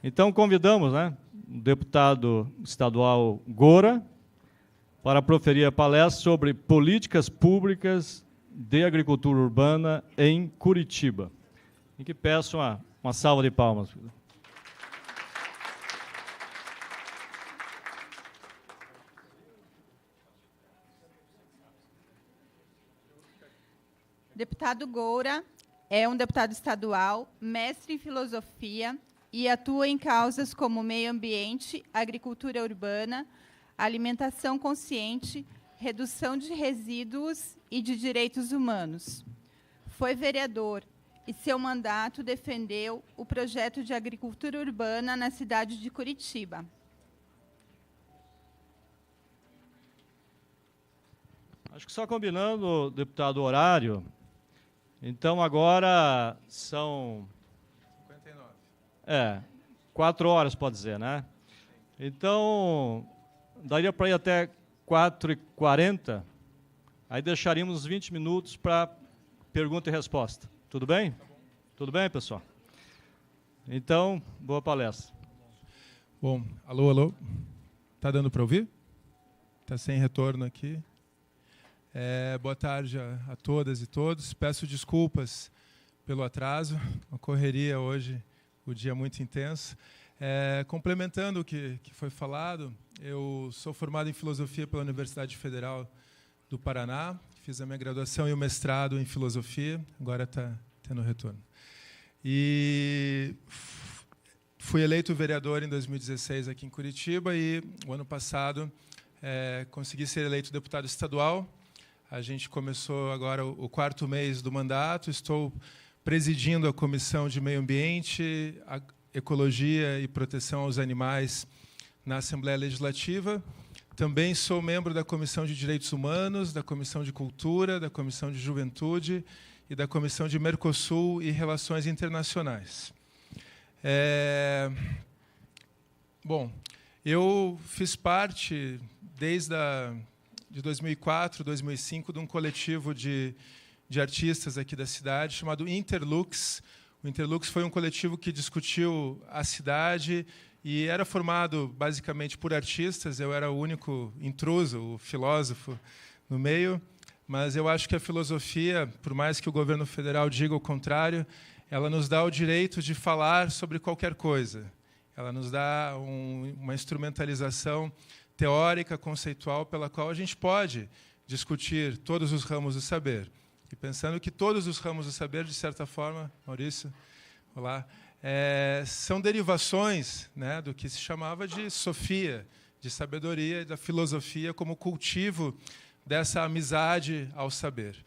Então, convidamos, né, o deputado estadual Gora para proferir a palestra sobre políticas públicas de agricultura urbana em Curitiba. E que peço uma salva de palmas. Deputado Gora é um deputado estadual, mestre em filosofia e atua em causas como meio ambiente, agricultura urbana, alimentação consciente, redução de resíduos e de direitos humanos. Foi vereador e seu mandato defendeu o projeto de agricultura urbana na cidade de Curitiba. Acho que só combinando, deputado, horário. Então, agora são... 59. 4 horas, pode dizer, né? Então, daria para ir até 4h40, aí deixaríamos uns 20 minutos para pergunta e resposta. Tudo bem? Tá bom. Tudo bem, pessoal? Então, boa palestra. Bom, alô, alô. Está dando para ouvir? Está sem retorno aqui. Boa tarde a todas e todos. Peço desculpas pelo atraso. Uma correria hoje, o dia muito intenso. Complementando o que foi falado, eu sou formado em filosofia pela Universidade Federal do Paraná. Fiz a minha graduação e o mestrado em filosofia. Agora está tendo retorno. E fui eleito vereador em 2016 aqui em Curitiba e, o ano passado, consegui ser eleito deputado estadual. A gente começou agora o 4º mês do mandato. Estou presidindo a Comissão de Meio Ambiente, Ecologia e Proteção aos Animais na Assembleia Legislativa. Também sou membro da Comissão de Direitos Humanos, da Comissão de Cultura, da Comissão de Juventude e da Comissão de Mercosul e Relações Internacionais. Bom, eu fiz parte, desde de 2004, 2005, de um coletivo de artistas aqui da cidade, chamado Interlux. O Interlux foi um coletivo que discutiu a cidade e era formado, basicamente, por artistas. Eu era o único intruso, o filósofo, no meio. Mas eu acho que a filosofia, por mais que o governo federal diga o contrário, ela nos dá o direito de falar sobre qualquer coisa. Ela nos dá uma instrumentalização teórica, conceitual, pela qual a gente pode discutir todos os ramos do saber. E pensando que todos os ramos do saber, de certa forma, Maurício, olá, são derivações, né, do que se chamava de sofia, de sabedoria, da filosofia como cultivo dessa amizade ao saber.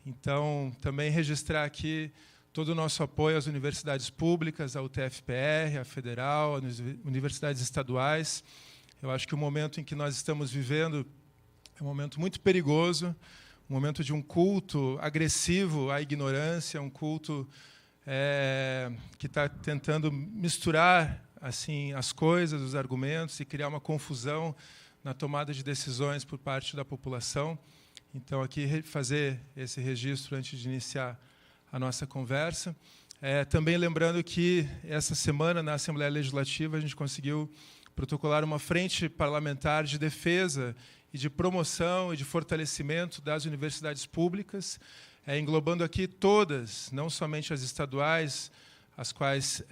Então, também registrar aqui todo o nosso apoio às universidades públicas, à UTFPR, à Federal, às universidades estaduais. Eu acho que o momento em que nós estamos vivendo é um momento muito perigoso, um momento de um culto agressivo à ignorância, um culto que está tentando misturar assim as coisas, os argumentos, e criar uma confusão na tomada de decisões por parte da população. Então, aqui, fazer esse registro antes de iniciar a nossa conversa. Também lembrando que, essa semana, na Assembleia Legislativa, a gente conseguiu protocolar uma frente parlamentar de defesa e de promoção e de fortalecimento das universidades públicas, englobando aqui todas, não somente as estaduais, as quais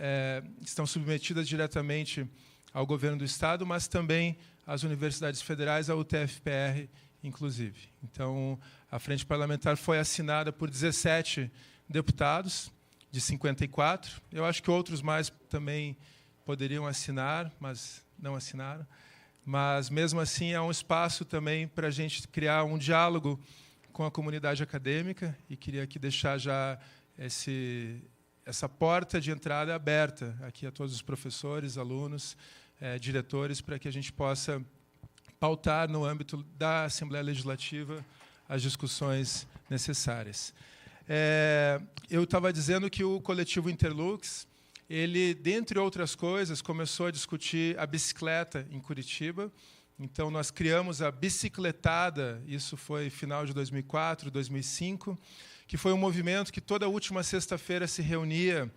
estão submetidas diretamente ao governo do Estado, mas também as universidades federais, a UTFPR, inclusive. Então, a frente parlamentar foi assinada por 17 deputados, de 54. Eu acho que outros mais também poderiam assinar, mas não assinaram. Mas, mesmo assim, é um espaço também para a gente criar um diálogo com a comunidade acadêmica, e queria aqui deixar já essa porta de entrada aberta aqui a todos os professores, alunos, diretores, para que a gente possa pautar no âmbito da Assembleia Legislativa as discussões necessárias. Eu estava dizendo que o coletivo Interlux, ele, dentre outras coisas, começou a discutir a bicicleta em Curitiba. Então, nós criamos a Bicicletada, isso foi final de 2004, 2005, que foi um movimento que toda última sexta-feira se reunia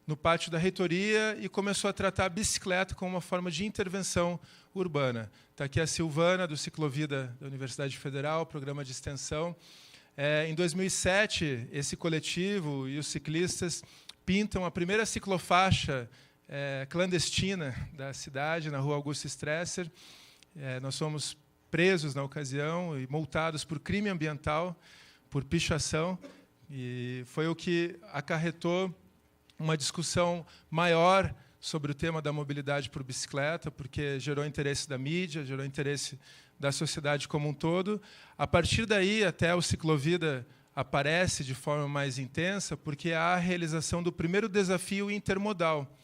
no pátio da reitoria e começou a tratar a bicicleta como uma forma de intervenção urbana. Está aqui a Silvana, do Ciclovida da Universidade Federal, programa de extensão. Em 2007, esse coletivo e os ciclistas pintam a primeira ciclofaixa clandestina da cidade, na rua Augusto Stresser. Nós fomos presos na ocasião e multados por crime ambiental, por pichação, e foi o que acarretou uma discussão maior sobre o tema da mobilidade por bicicleta, porque gerou interesse da mídia, gerou interesse da sociedade como um todo. A partir daí, até o Ciclovida aparece de forma mais intensa, porque há a realização do primeiro desafio intermodal.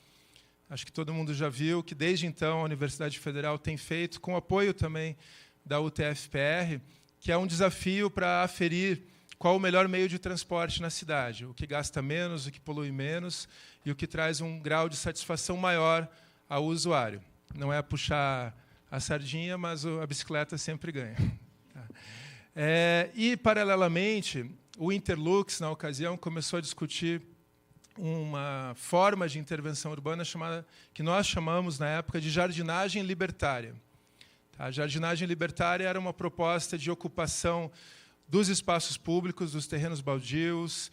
Acho que todo mundo já viu que, desde então, a Universidade Federal tem feito, com apoio também da UTFPR, que é um desafio para aferir qual o melhor meio de transporte na cidade, o que gasta menos, o que polui menos e o que traz um grau de satisfação maior ao usuário. Não é puxar a sardinha, mas a bicicleta sempre ganha. E, paralelamente, o Interlux, na ocasião, começou a discutir uma forma de intervenção urbana que nós chamamos, na época, de jardinagem libertária. A jardinagem libertária era uma proposta de ocupação dos espaços públicos, dos terrenos baldios,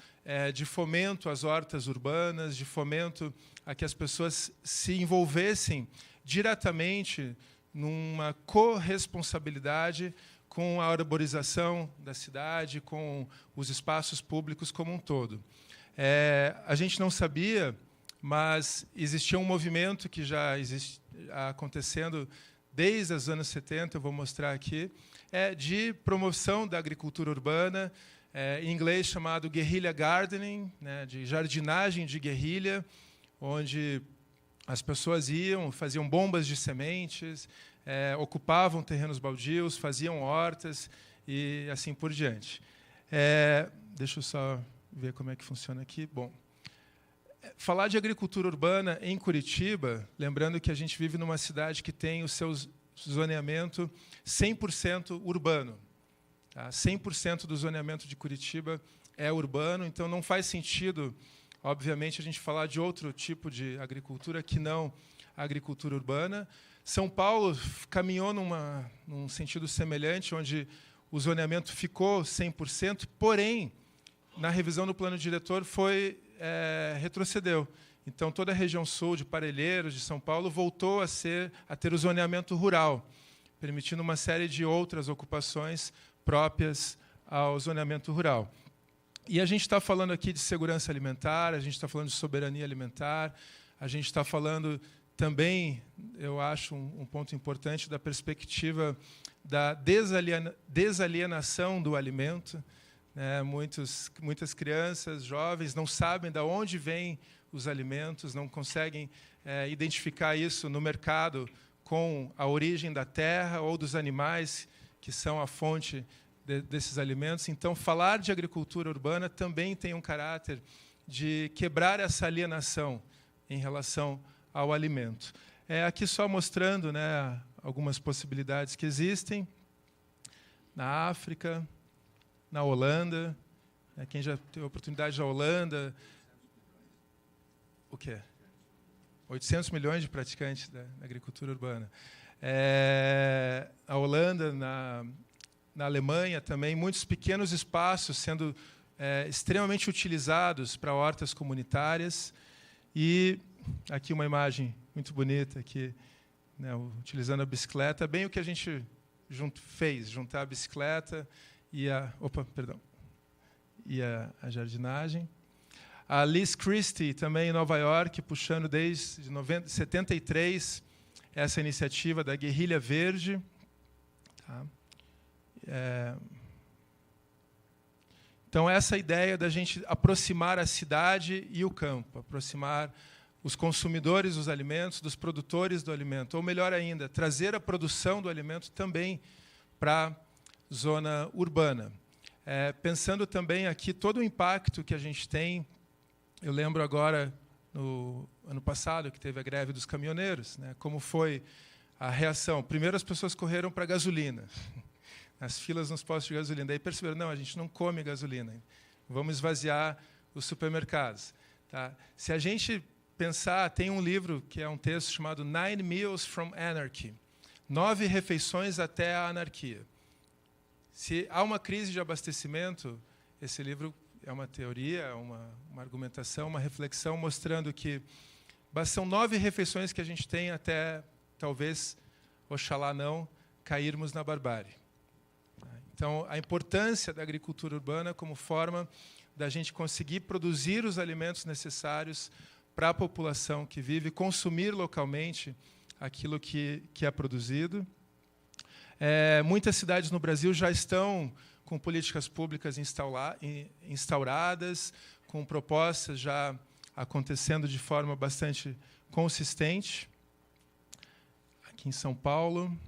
de fomento às hortas urbanas, de fomento a que as pessoas se envolvessem diretamente numa corresponsabilidade com a arborização da cidade, com os espaços públicos como um todo. A gente não sabia, mas existia um movimento que já existe acontecendo desde os anos 70, eu vou mostrar aqui, de promoção da agricultura urbana, em inglês chamado guerrilla gardening, né, de jardinagem de guerrilha, onde as pessoas iam, faziam bombas de sementes, ocupavam terrenos baldios, faziam hortas e assim por diante. Deixa eu só ver como é que funciona aqui. Bom, falar de agricultura urbana em Curitiba, lembrando que a gente vive numa cidade que tem o seu zoneamento 100% urbano. Tá? 100% do zoneamento de Curitiba é urbano, então não faz sentido, obviamente, a gente falar de outro tipo de agricultura que não a agricultura urbana. São Paulo caminhou num sentido semelhante, onde o zoneamento ficou 100%, porém, na revisão do plano diretor, retrocedeu. Então, toda a região sul de Parelheiros, de São Paulo, voltou a ter o zoneamento rural, permitindo uma série de outras ocupações próprias ao zoneamento rural. E a gente está falando aqui de segurança alimentar, a gente está falando de soberania alimentar, a gente está falando também, eu acho, um ponto importante da perspectiva da desalienação do alimento. Muitas crianças, jovens, não sabem de onde vêm os alimentos, não conseguem identificar isso no mercado com a origem da terra ou dos animais que são a fonte desses alimentos. Então, falar de agricultura urbana também tem um caráter de quebrar essa alienação em relação ao alimento. Aqui só mostrando, né, algumas possibilidades que existem na África, na Holanda. Quem já teve a oportunidade da Holanda, o quê? 800 milhões de praticantes da agricultura urbana. A Holanda, na Alemanha também, muitos pequenos espaços sendo extremamente utilizados para hortas comunitárias. E aqui uma imagem muito bonita, aqui, né, utilizando a bicicleta, bem o que a gente fez, juntar a bicicleta e a jardinagem. A Liz Christie, também em Nova York, puxando desde 73 essa iniciativa da Guerrilha Verde. Tá? Então, essa ideia da gente aproximar a cidade e o campo, aproximar os consumidores dos alimentos, dos produtores do alimento, ou melhor ainda, trazer a produção do alimento também para a zona urbana. Pensando também aqui todo o impacto que a gente tem. Eu lembro agora, no ano passado, que teve a greve dos caminhoneiros, né, como foi a reação. Primeiro, as pessoas correram para a gasolina, as filas nos postos de gasolina. Daí perceberam, não, a gente não come gasolina, vamos esvaziar os supermercados. Tá? Se a gente pensar, tem um livro que é um texto chamado Nine Meals from Anarchy, 9 refeições até a anarquia. Se há uma crise de abastecimento, esse livro é uma teoria, uma argumentação, uma reflexão mostrando que são 9 refeições que a gente tem até, talvez, oxalá não, cairmos na barbárie. Então, a importância da agricultura urbana como forma da gente conseguir produzir os alimentos necessários para a população que vive, consumir localmente aquilo que é produzido. Muitas cidades no Brasil já estão com políticas públicas instauradas, com propostas já acontecendo de forma bastante consistente. Aqui em São Paulo,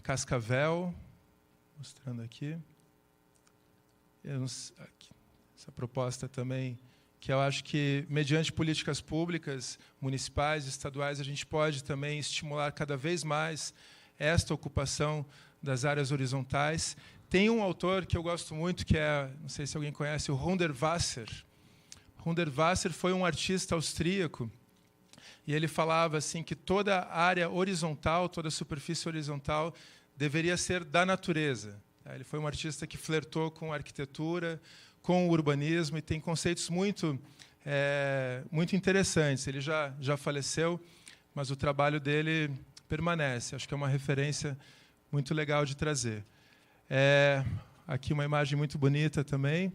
Cascavel, mostrando aqui. Essa proposta também, que eu acho que, mediante políticas públicas, municipais, estaduais, a gente pode também estimular cada vez mais esta ocupação das áreas horizontais. Tem um autor que eu gosto muito, que é, não sei se alguém conhece, o Hundertwasser. Hundertwasser foi um artista austríaco, e ele falava assim que toda área horizontal, toda superfície horizontal, deveria ser da natureza. Ele foi um artista que flertou com a arquitetura, com o urbanismo, e tem conceitos muito interessantes. Ele já faleceu, mas o trabalho dele permanece. Acho que é uma referência muito legal de trazer. Aqui uma imagem muito bonita também,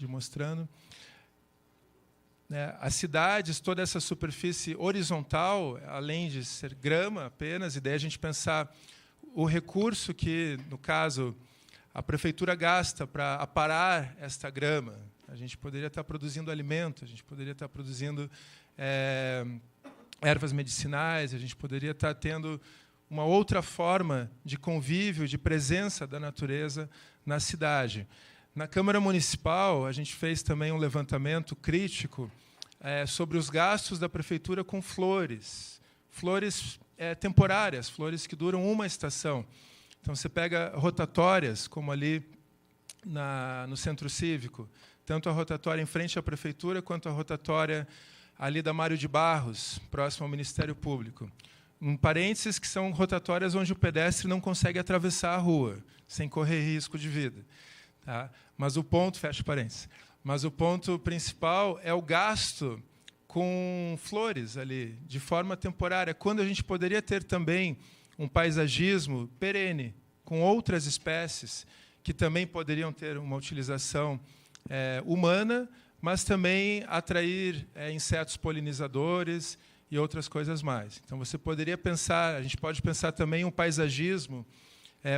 mostrando. As cidades, toda essa superfície horizontal, além de ser grama apenas, e daí a gente pensar o recurso que, no caso, a prefeitura gasta para aparar esta grama. A gente poderia estar produzindo alimento, a gente poderia estar produzindo ervas medicinais, a gente poderia estar tendo uma outra forma de convívio, de presença da natureza na cidade. Na Câmara Municipal, a gente fez também um levantamento crítico sobre os gastos da prefeitura com flores. Flores temporárias, flores que duram uma estação. Então, você pega rotatórias, como ali no Centro Cívico, tanto a rotatória em frente à prefeitura, quanto a rotatória ali da Mário de Barros, próximo ao Ministério Público. Um parênteses, que são rotatórias onde o pedestre não consegue atravessar a rua, sem correr risco de vida. Tá? Mas o ponto, fecha parênteses, mas o ponto principal é o gasto com flores ali, de forma temporária, quando a gente poderia ter também um paisagismo perene, com outras espécies que também poderiam ter uma utilização humana, mas também atrair insetos polinizadores e outras coisas mais. Então, você poderia pensar, a gente pode pensar também um paisagismo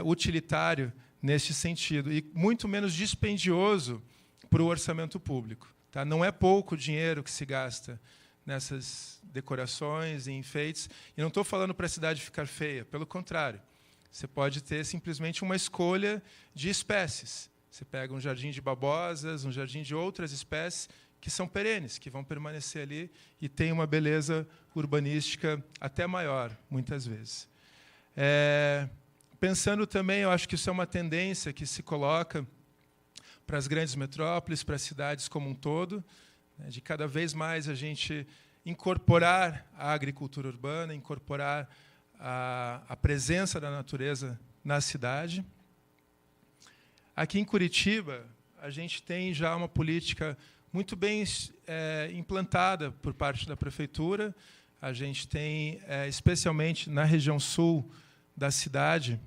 utilitário neste sentido, e muito menos dispendioso para o orçamento público. Tá? Não é pouco dinheiro que se gasta nessas decorações e enfeites. E não estou falando para a cidade ficar feia, pelo contrário. Você pode ter simplesmente uma escolha de espécies. Você pega um jardim de babosas, um jardim de outras espécies que são perenes, que vão permanecer ali e tem uma beleza urbanística até maior, muitas vezes. Pensando também, eu acho que isso é uma tendência que se coloca para as grandes metrópoles, para as cidades como um todo, de cada vez mais a gente incorporar a agricultura urbana, incorporar a presença da natureza na cidade. Aqui em Curitiba, a gente tem já uma política muito bem implantada por parte da prefeitura. A gente tem, especialmente na região sul da cidade,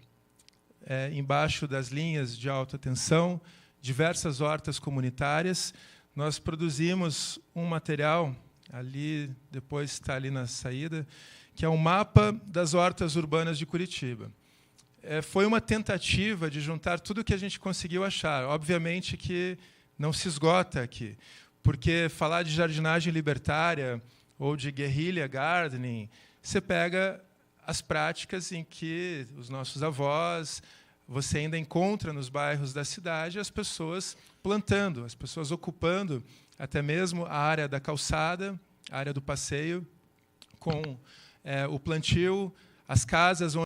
embaixo das linhas de alta tensão, diversas hortas comunitárias. Nós produzimos um material, ali depois está ali na saída, que é um mapa das hortas urbanas de Curitiba. Foi uma tentativa de juntar tudo o que a gente conseguiu achar. Obviamente que não se esgota aqui, porque falar de jardinagem libertária ou de guerrilha gardening, você pega as práticas em que os nossos avós, você ainda encontra nos bairros da cidade as pessoas plantando, as pessoas ocupando até mesmo a área da calçada, a área do passeio, com o plantio, as casas onde